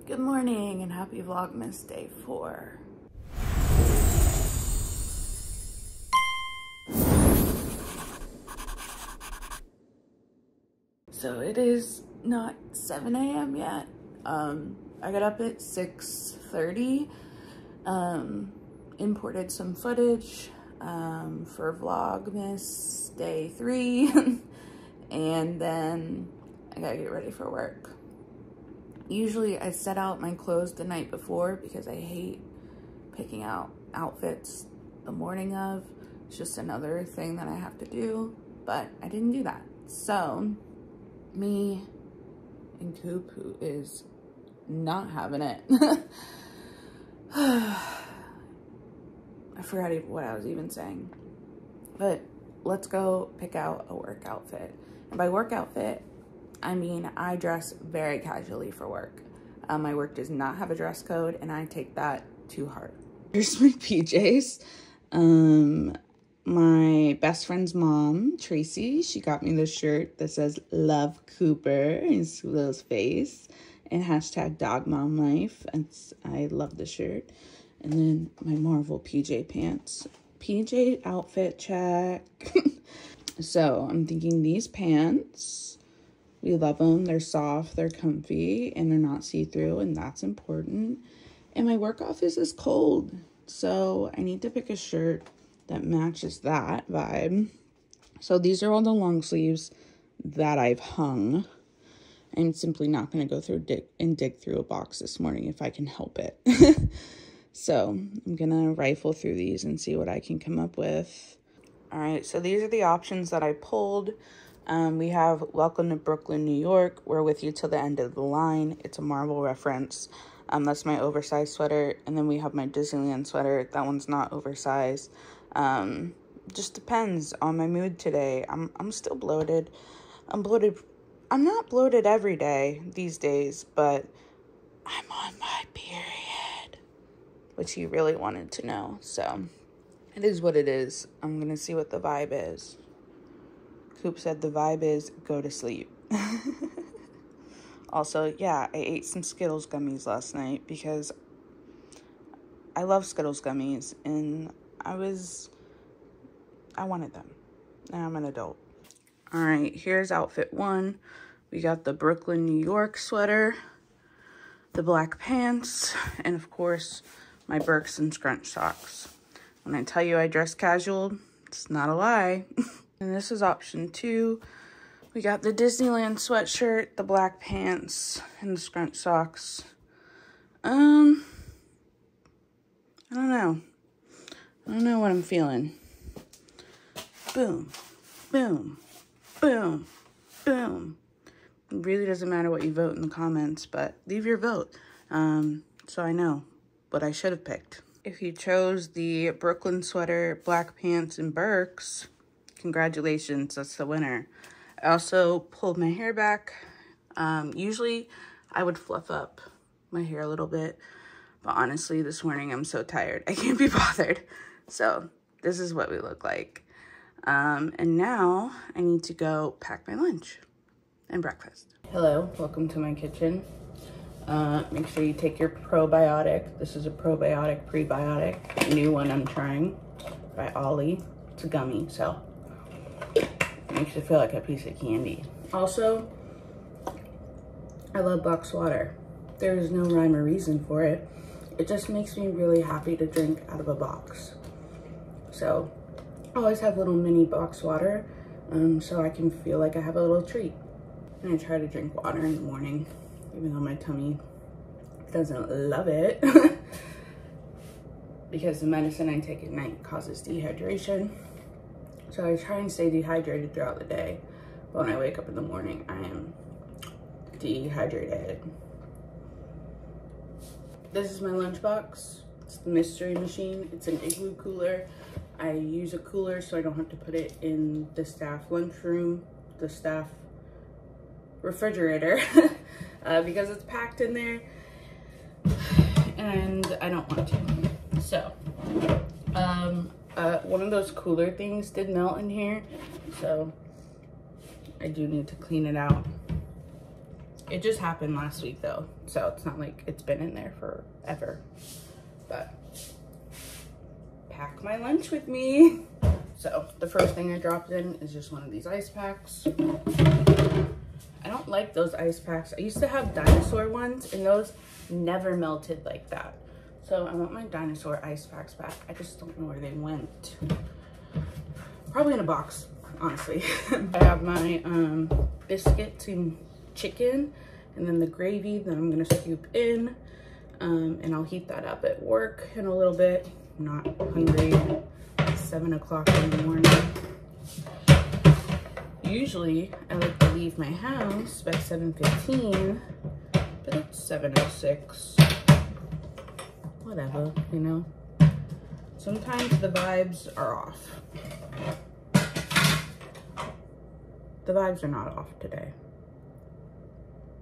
Good morning and happy Vlogmas day 4. So it is not 7 a.m. yet. I got up at 6:30, imported some footage for Vlogmas day 3, and then I gotta get ready for work. Usually I set out my clothes the night before because I hate picking out outfits the morning of. It's just another thing that I have to do, but I didn't do that. So me and Coop, who is not having it. I forgot what I was even saying, but let's go pick out a work outfit. And by work outfit, I mean, I dress very casually for work. My work does not have a dress code, and I take that to heart. Here's my PJs. My best friend's mom, Tracy, she got me this shirt that says "Love Cooper" in Sulo's face and hashtag Dog Mom Life. I love the shirt. And then my Marvel PJ pants. PJ outfit check. So I'm thinking these pants, we love them. They're soft, they're comfy, and they're not see-through, and that's important. And my work office is cold, so I need to pick a shirt that matches that vibe. So these are all the long sleeves that I've hung. I'm simply not going to go through dig through a box this morning if I can help it. So I'm going to rifle through these and see what I can come up with. All right, so these are the options that I pulled. We have Welcome to Brooklyn, New York. We're with you till the end of the line. It's a Marvel reference. That's my oversized sweater. And then we have my Disneyland sweater. That one's not oversized. Just depends on my mood today. I'm still bloated. I'm bloated. I'm not bloated every day these days, but I'm on my period, which you really wanted to know. So it is what it is. I'm going to see what the vibe is. Coop said the vibe is go to sleep. Also, yeah, I ate some Skittles gummies last night because I love Skittles gummies and I wanted them. And I'm an adult. All right, here's outfit 1. We got the Brooklyn, New York sweater, the black pants, and of course, my Birks and scrunch socks. When I tell you I dress casual, it's not a lie. And this is option 2. We got the Disneyland sweatshirt, the black pants, and the scrunch socks. I don't know. I don't know what I'm feeling. Boom, boom, boom, boom. It really doesn't matter what you vote in the comments, but leave your vote so I know what I should have picked. If you chose the Brooklyn sweater, black pants, and Birks, congratulations, that's the winner. I also pulled my hair back. Usually I would fluff up my hair a little bit, but honestly this morning I'm so tired I can't be bothered. So this is what we look like. And now I need to go pack my lunch and breakfast. Hello, welcome to my kitchen. Make sure you take your probiotic. This is a probiotic prebiotic, a new one I'm trying by Ollie. It's a gummy, so it makes you feel like a piece of candy. Also, I love boxed water. There is no rhyme or reason for it. It just makes me really happy to drink out of a box. So I always have little mini box water so I can feel like I have a little treat. And I try to drink water in the morning, even though my tummy doesn't love it. Because the medicine I take at night causes dehydration. So I try and stay dehydrated throughout the day. But when I wake up in the morning, I am dehydrated. This is my lunchbox. It's the Mystery Machine. It's an igloo cooler. I use a cooler so I don't have to put it in the staff lunchroom, the staff refrigerator, because it's packed in there and I don't want to. So, one of those cooler things did melt in here, so I do need to clean it out. It just happened last week though, so it's not like it's been in there forever. But pack my lunch with me. So the first thing I dropped in is just one of these ice packs. I don't like those ice packs. I used to have dinosaur ones and those never melted like that. So I want my dinosaur ice packs back. I just don't know where they went. Probably in a box, honestly. I have my biscuits and chicken, and then the gravy that I'm gonna scoop in, and I'll heat that up at work in a little bit. I'm not hungry. It's 7 o'clock in the morning. Usually I like to leave my house by 7:15, but it's 7:06. Whatever, you know. Sometimes the vibes are off. The vibes are not off today.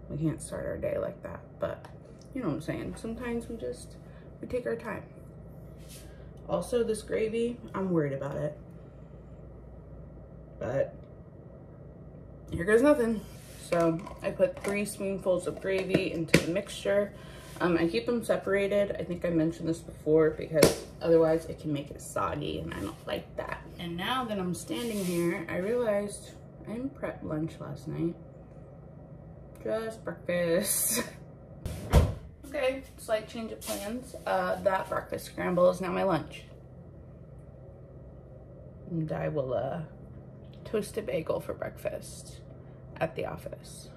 We can't start our day like that, but you know what I'm saying. Sometimes we take our time. Also, this gravy, I'm worried about it. But here goes nothing. So I put 3 spoonfuls of gravy into the mixture. I keep them separated. I think I mentioned this before because otherwise it can make it soggy and I don't like that. And now that I'm standing here, I realized I didn't prep lunch last night. Just breakfast. Okay, slight change of plans. That breakfast scramble is now my lunch. And I will toast a bagel for breakfast at the office.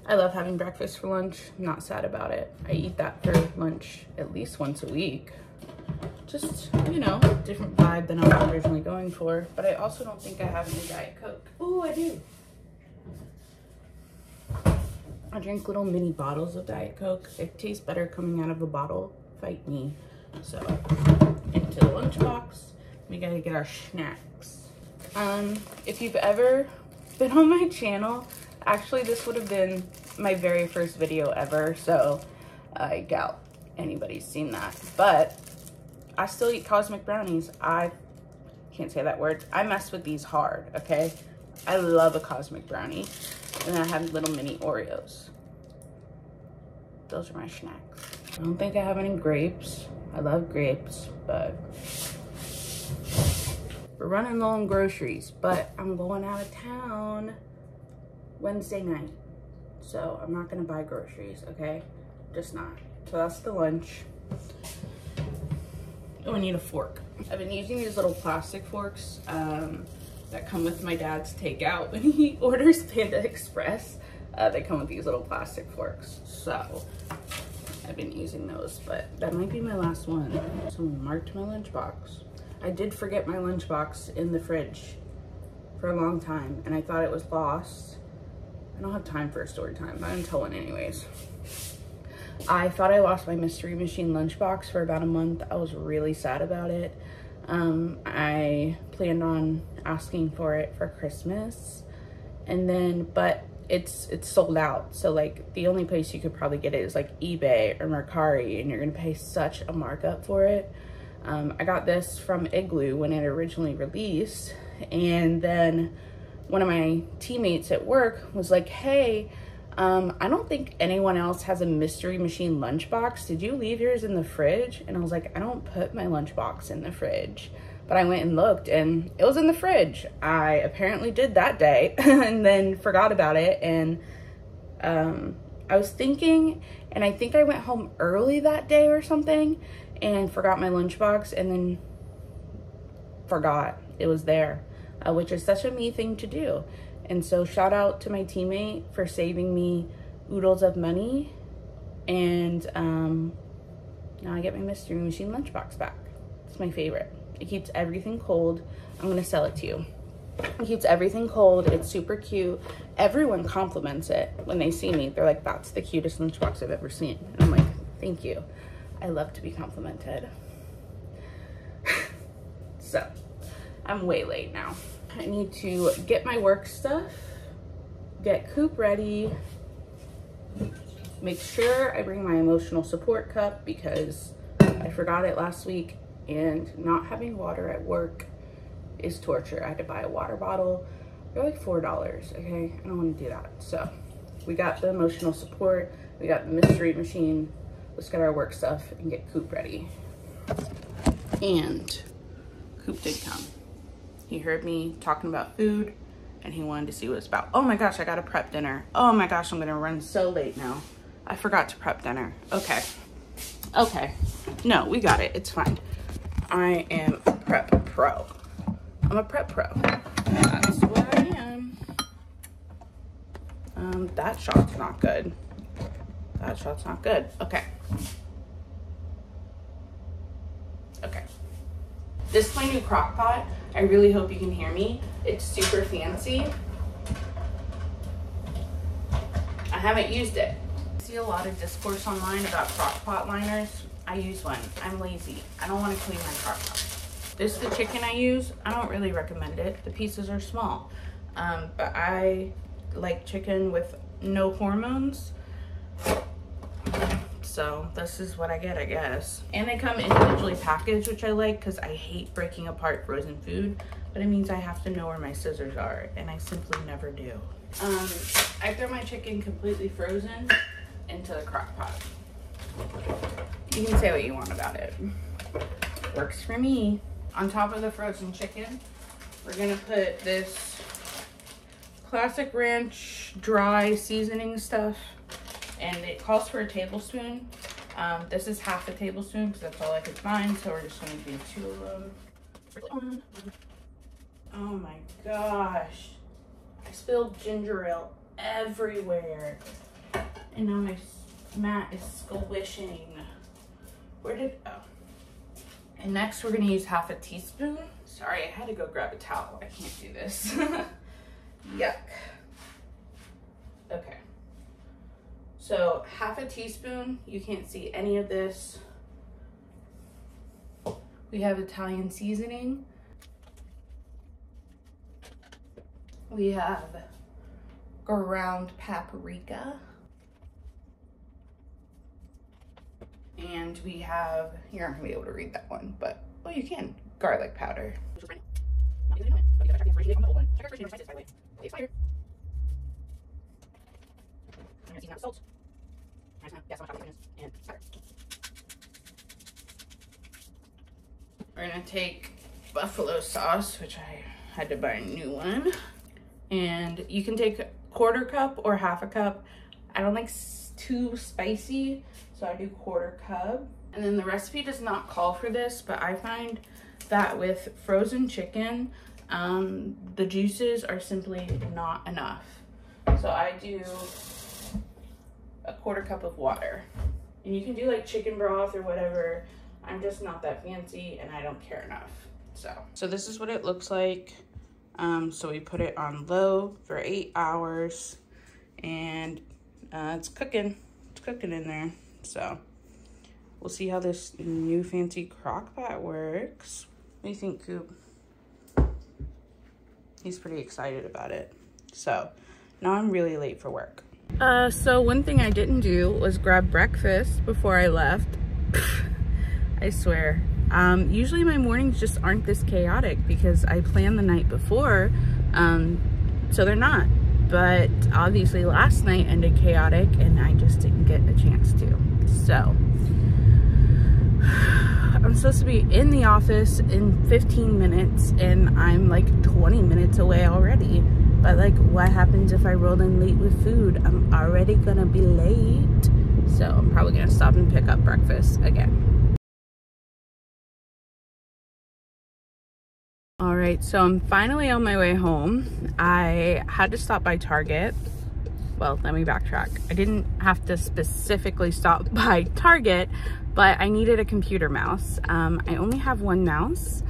I love having breakfast for lunch. I'm not sad about it. I eat that for lunch at least once a week. Just, you know, different vibe than I was originally going for. But I also don't think I have any Diet Coke. Oh, I do. I drink little mini bottles of Diet Coke. It tastes better coming out of a bottle. Fight me. So, into the lunchbox, we gotta get our snacks. If you've ever been on my channel, actually this would have been my very first video ever, so I doubt anybody's seen that. But I still eat cosmic brownies. I can't say that word. I mess with these hard, okay? I love a cosmic brownie. And then I have little mini Oreos. Those are my snacks. I don't think I have any grapes. I love grapes, but we're running low on groceries. But I'm going out of town Wednesday night. So I'm not gonna buy groceries, okay? Just not. So that's the lunch. Oh, I need a fork. I've been using these little plastic forks that come with my dad's takeout when he orders Panda Express. They come with these little plastic forks. So I've been using those, but that might be my last one. Someone marked my lunchbox. I did forget my lunchbox in the fridge for a long time, and I thought it was lost. I don't have time for a story time, but I'm telling anyways. I thought I lost my Mystery Machine lunchbox for about a month. I was really sad about it. I planned on asking for it for Christmas, and then, but it's sold out. So like the only place you could probably get it is like eBay or Mercari, and you're gonna pay such a markup for it. I got this from Igloo when it originally released, and then one of my teammates at work was like, hey, I don't think anyone else has a Mystery Machine lunchbox. Did you leave yours in the fridge? And I was like, I don't put my lunchbox in the fridge. But I went and looked and it was in the fridge. I apparently did that day and then forgot about it. And I was thinking, and I think I went home early that day or something and forgot my lunchbox, and then forgot it was there, which is such a me thing to do. And so shout out to my teammate for saving me oodles of money. And now I get my Mystery Machine lunchbox back. It's my favorite. It keeps everything cold. I'm gonna sell it to you. It keeps everything cold. It's super cute. Everyone compliments it when they see me. They're like, that's the cutest lunchbox I've ever seen. And I'm like, thank you. I love to be complimented. So, I'm way late now. I need to get my work stuff, get Coop ready, make sure I bring my emotional support cup because I forgot it last week, and not having water at work is torture. I had to buy a water bottle. They're like $4, okay? I don't want to do that. So We got the emotional support. We got the mystery machine. Let's get our work stuff and get Coop ready. And Coop did come. He heard me talking about food and he wanted to see what it's about. Oh my gosh, I gotta prep dinner. Oh my gosh, I'm gonna run so late now. I forgot to prep dinner. Okay. Okay. No, we got it. It's fine. I am a prep pro. I'm a prep pro. That's what I am. That shot's not good. That shot's not good. Okay. Okay. This is my new crock pot. I really hope you can hear me. It's super fancy. I haven't used it. I see a lot of discourse online about crock pot liners. I use one. I'm lazy. I don't want to clean my crock pot. This is the chicken I use. I don't really recommend it. The pieces are small. But I like chicken with no hormones. So this is what I get, I guess. And they come individually packaged, which I like because I hate breaking apart frozen food. But it means I have to know where my scissors are, and I simply never do. I throw my chicken completely frozen into the crock pot. You can say what you want about it. Works for me. On top of the frozen chicken, we're gonna put this classic ranch dry seasoning stuff, and it calls for a tablespoon. This is half a tablespoon because that's all I could find, so we're just gonna do 2 of them. Oh my gosh, I spilled ginger ale everywhere, and now my mat is squishing. Oh. And next we're gonna use half a teaspoon. Sorry, I had to go grab a towel. I can't do this. Yuck. Okay. So half a teaspoon, you can't see any of this. We have Italian seasoning. We have ground paprika. And we have, you're not gonna be able to read that one, but, well, you can, garlic powder. We're gonna take buffalo sauce, which I had to buy a new one. And you can take a 1/4 cup or half a cup. I don't like too spicy, so I do 1/4 cup. And then the recipe does not call for this, but I find that with frozen chicken, the juices are simply not enough. So I do a 1/4 cup of water. And you can do like chicken broth or whatever. I'm just not that fancy and I don't care enough. So this is what it looks like. So we put it on low for 8 hours and it's cooking. It's cooking in there. So we'll see how this new fancy crock pot works. What do you think, Coop? He's pretty excited about it. So now I'm really late for work. So one thing I didn't do was grab breakfast before I left. I swear. Usually my mornings just aren't this chaotic because I plan the night before, so they're not. But obviously last night ended chaotic and I just didn't get a chance to. So I'm supposed to be in the office in 15 minutes and I'm like 20 minutes away already. But like, what happens if I roll in late with food? I'm already gonna be late. So I'm probably gonna stop and pick up breakfast again. All right, so I'm finally on my way home. I had to stop by Target. Well, let me backtrack. I didn't have to specifically stop by Target, but I needed a computer mouse. I only have one mouse,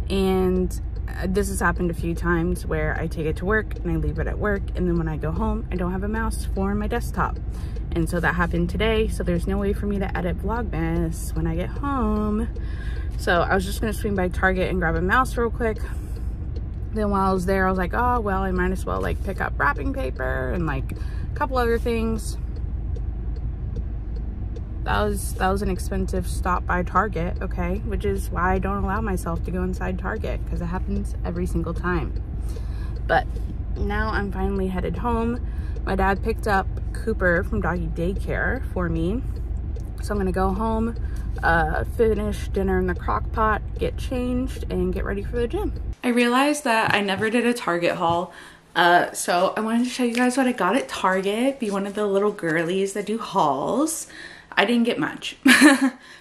and this has happened a few times where I take it to work and I leave it at work, and then when I go home, I don't have a mouse for my desktop. And so that happened today, so there's no way for me to edit vlogmas when I get home. So I was just gonna swing by Target and grab a mouse real quick. Then while I was there, I was like, oh, well, I might as well like pick up wrapping paper and like a couple other things. That was an expensive stop by Target, okay? Which is why I don't allow myself to go inside Target, because it happens every single time. But now I'm finally headed home. My dad picked up Cooper from doggy daycare for me. So I'm gonna go home, finish dinner in the crock pot, get changed, and get ready for the gym. I realized that I never did a Target haul. So I wanted to show you guys what I got at Target, be one of the little girlies that do hauls. I didn't get much.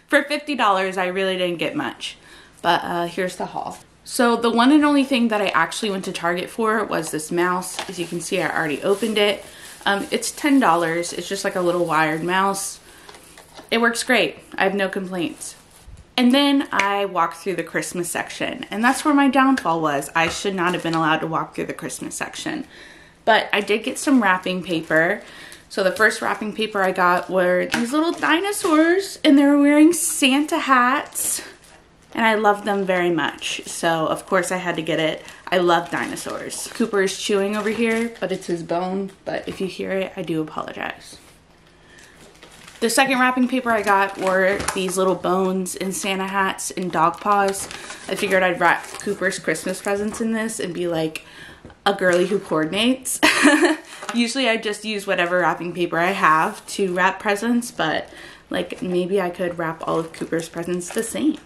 For $50, I really didn't get much. But here's the haul. So the one and only thing that I actually went to Target for was this mouse. As you can see, I already opened it. It's $10. It's just like a little wired mouse. It works great. I have no complaints. And then I walked through the Christmas section, and that's where my downfall was. I should not have been allowed to walk through the Christmas section. But I did get some wrapping paper. So the first wrapping paper I got were these little dinosaurs, and they were wearing Santa hats. And I love them very much. So of course I had to get it. I love dinosaurs. Cooper is chewing over here, but it's his bone. But if you hear it, I do apologize. The second wrapping paper I got were these little bones and Santa hats and dog paws. I figured I'd wrap Cooper's Christmas presents in this and be like a girly who coordinates. Usually I just use whatever wrapping paper I have to wrap presents, but like maybe I could wrap all of Cooper's presents the same.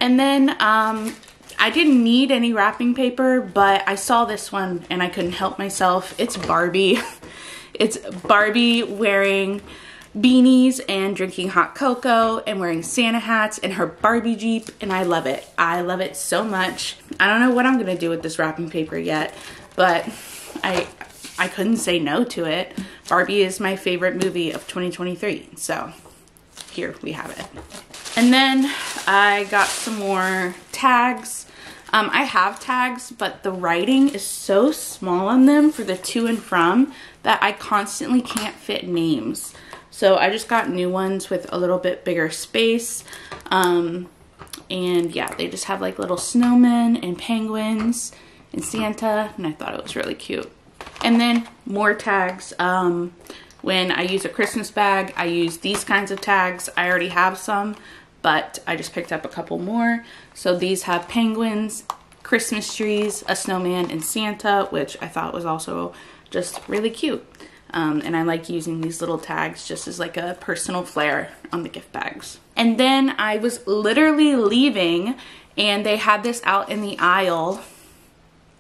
And then I didn't need any wrapping paper, but I saw this one and I couldn't help myself. It's Barbie. It's Barbie wearing beanies and drinking hot cocoa and wearing Santa hats in her Barbie Jeep, and I love it. I love it so much. I don't know what I'm gonna do with this wrapping paper yet, but I couldn't say no to it. Barbie is my favorite movie of 2023, so here we have it. And then I got some more tags. I have tags, but the writing is so small on them for the to and from that I constantly can't fit names. So I just got new ones with a little bit bigger space. And yeah, they just have like little snowmen and penguins and Santa, and I thought it was really cute. And then more tags. When I use a Christmas bag, I use these kinds of tags. I already have some, but I just picked up a couple more. So these have penguins, Christmas trees, a snowman, and Santa, which I thought was also just really cute. And I like using these little tags just as like a personal flair on the gift bags. And then I was literally leaving and they had this out in the aisle,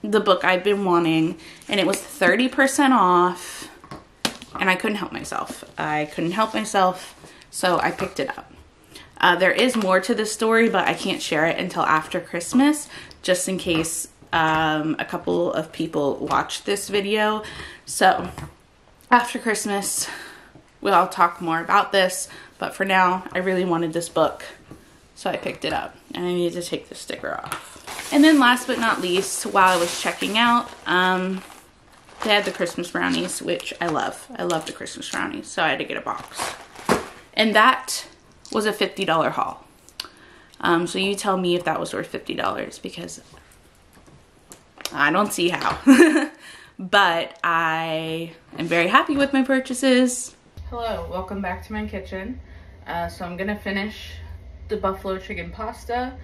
the book I've been wanting, and it was 30% off, and I couldn't help myself. So I picked it up. There is more to this story, but I can't share it until after Christmas, just in case a couple of people watch this video. So after Christmas, we'll talk more about this, but for now, I really wanted this book, so I picked it up, and I need to take the sticker off. And then last but not least, while I was checking out, they had the Christmas brownies, which I love. I love the Christmas brownies, so I had to get a box. And that was a $50 haul. So you tell me if that was worth $50, because I don't see how. But I am very happy with my purchases. Hello, welcome back to my kitchen. So I'm gonna finish the buffalo chicken pasta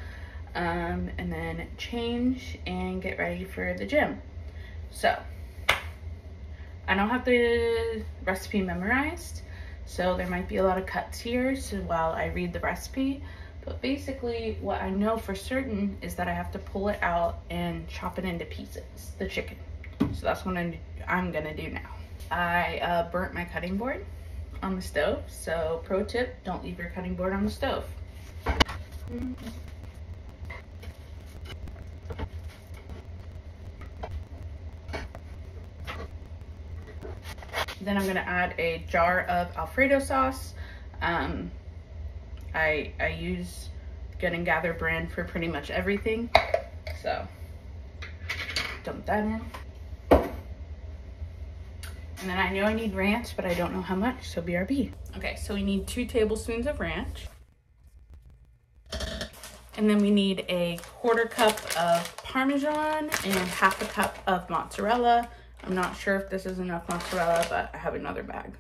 and then change and get ready for the gym. So I don't have the recipe memorized, so there might be a lot of cuts here so while I read the recipe. But basically what I know for certain is that I have to pull it out and chop it into pieces, the chicken. So that's what I'm gonna do now. I burnt my cutting board on the stove. So pro tip, don't leave your cutting board on the stove. Then I'm gonna add a jar of Alfredo sauce. I use Good and Gather brand for pretty much everything. So dump that in. And then I know I need ranch, but I don't know how much, so BRB. Okay, so we need 2 tablespoons of ranch. And then we need a 1/4 cup of Parmesan and 1/2 cup of mozzarella. I'm not sure if this is enough mozzarella, but I have another bag.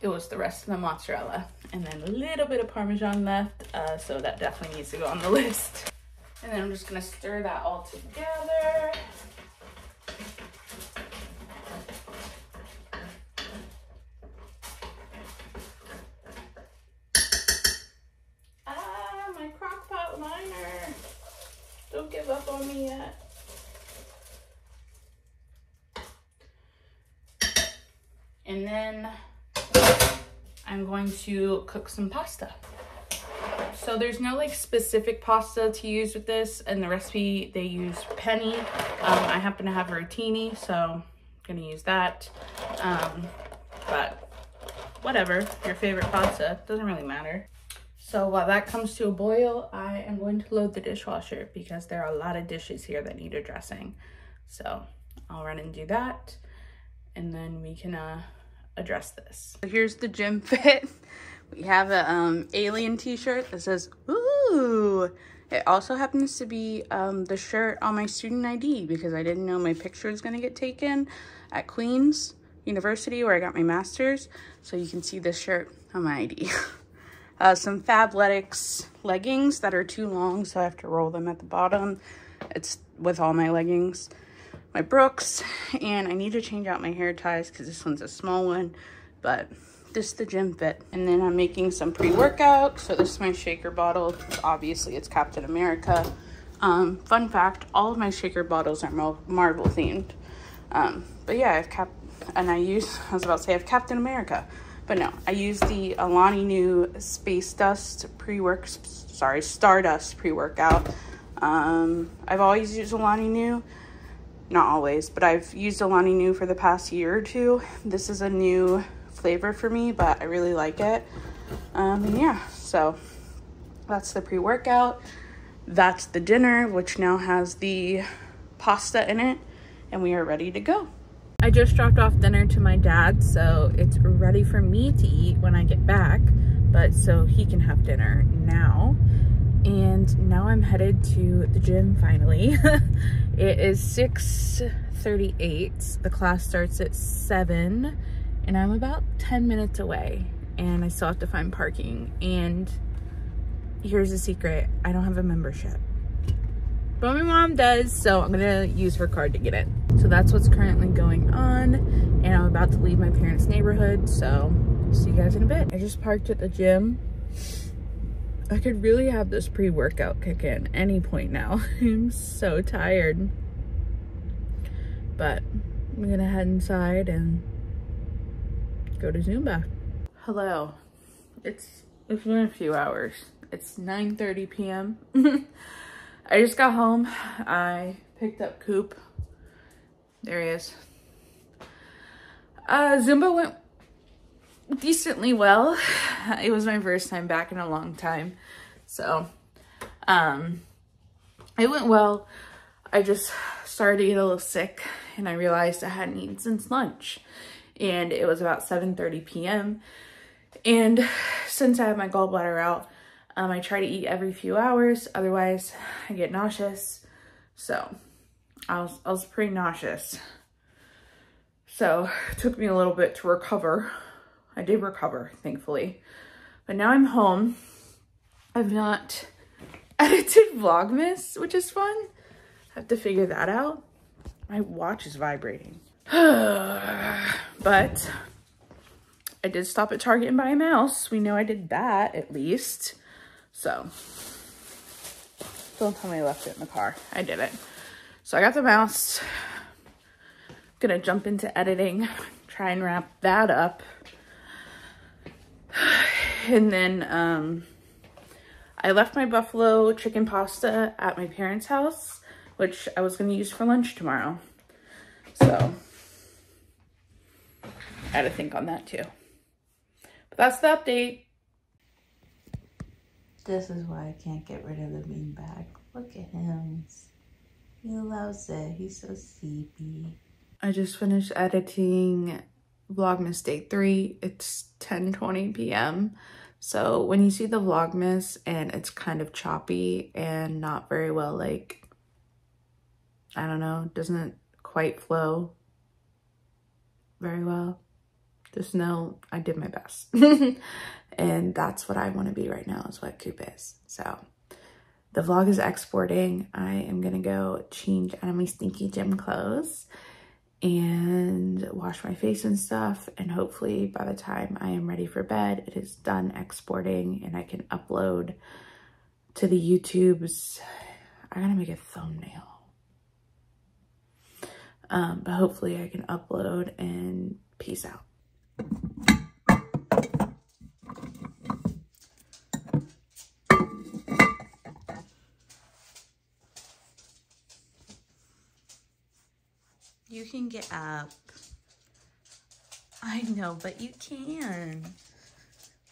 It was the rest of the mozzarella. And then a little bit of Parmesan left, so that definitely needs to go on the list. And then I'm just gonna stir that all together. Ah, my crockpot liner. Don't give up on me yet. And then I'm going to cook some pasta. So there's no like specific pasta to use with this. In the recipe, they use penny. I happen to have rotini, so I'm gonna use that. But whatever, your favorite pasta, doesn't really matter. So while that comes to a boil, I am going to load the dishwasher because there are a lot of dishes here that need addressing. So I'll run and do that, and then we can address this. So here's the gym fit. We have a alien t-shirt that says, ooh. It also happens to be the shirt on my student ID because I didn't know my picture was gonna get taken at Queen's University where I got my master's. So you can see this shirt on my ID. Some Fabletics leggings that are too long, so I have to roll them at the bottom. It's with all my leggings. My Brooks, and I need to change out my hair ties because this one's a small one, but this is the gym fit. And then I'm making some pre-workout. So this is my shaker bottle. Obviously it's Captain America. Fun fact, all of my shaker bottles are Marvel themed. But yeah, I was about to say I have Captain America, but no, I use the Alani Nu Stardust pre-workout. I've always used Alani Nu. Not always, but I've used Alani Nu for the past year or two. This is a new flavor for me, but I really like it. And yeah, so that's the pre-workout. That's the dinner, which now has the pasta in it, and we are ready to go. I just dropped off dinner to my dad, so it's ready for me to eat when I get back, but so he can have dinner now. And now I'm headed to the gym finally. It is 6:38. The class starts at 7, and I'm about 10 minutes away, and I still have to find parking. And here's the secret, I don't have a membership, but my mom does, so I'm gonna use her card to get in. So that's what's currently going on, and I'm about to leave my parents' neighborhood, so see you guys in a bit. I just parked at the gym. I could really have this pre-workout kick in any point now. I'm so tired. But I'm gonna head inside and go to Zumba. Hello. It's been a few hours. It's 9:30 p.m. I just got home. I picked up Coop. There he is. Zumba went decently well. It was my first time back in a long time, so it went well. I just started to get a little sick, and I realized I hadn't eaten since lunch, and it was about 7:30 p.m. and since I have my gallbladder out, I try to eat every few hours, otherwise I get nauseous. So I was pretty nauseous, so it took me a little bit to recover. I did recover, thankfully. But now I'm home. I've not edited vlogmas, which is fun. I have to figure that out. My watch is vibrating. But I did stop at Target and buy a mouse. We know I did that, at least. So, don't tell me I left it in the car. I did it. So I got the mouse. Gonna jump into editing, try and wrap that up. And then I left my buffalo chicken pasta at my parents' house, which I was going to use for lunch tomorrow. So I had to think on that too. But that's the update. This is why I can't get rid of the beanbag. Look at him. He loves it. He's so sleepy. I just finished editing Vlogmas Day 3. It's 10:20 p.m. So when you see the Vlogmas and it's kind of choppy and not very well, like, I don't know, doesn't quite flow very well, just know I did my best. And that's what I want to be right now, is what Coop is. So the vlog is exporting. I am gonna go change out of my stinky gym clothes and wash my face and stuff. And hopefully by the time I am ready for bed, it is done exporting and I can upload to the YouTubes. I gotta make a thumbnail. But hopefully I can upload and peace out. You can get up. I know, but you can.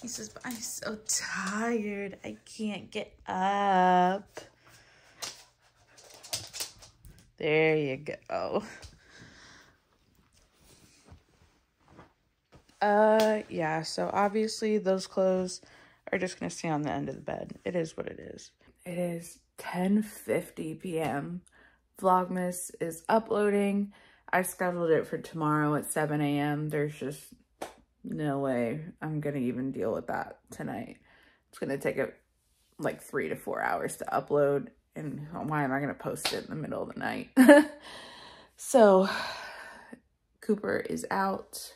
He says, but I'm so tired. I can't get up. There you go. Yeah, so obviously those clothes are just gonna stay on the end of the bed. It is what it is. It is 10:50 p.m. Vlogmas is uploading. I scheduled it for tomorrow at 7 a.m. There's just no way I'm gonna even deal with that tonight. It's gonna take it like 3 to 4 hours to upload, and why am I gonna post it in the middle of the night? So Cooper is out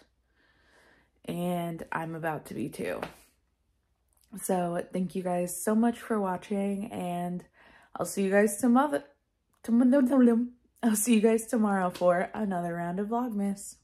and I'm about to be too. So thank you guys so much for watching, and I'll see you guys tomorrow. I'll see you guys tomorrow for another round of Vlogmas.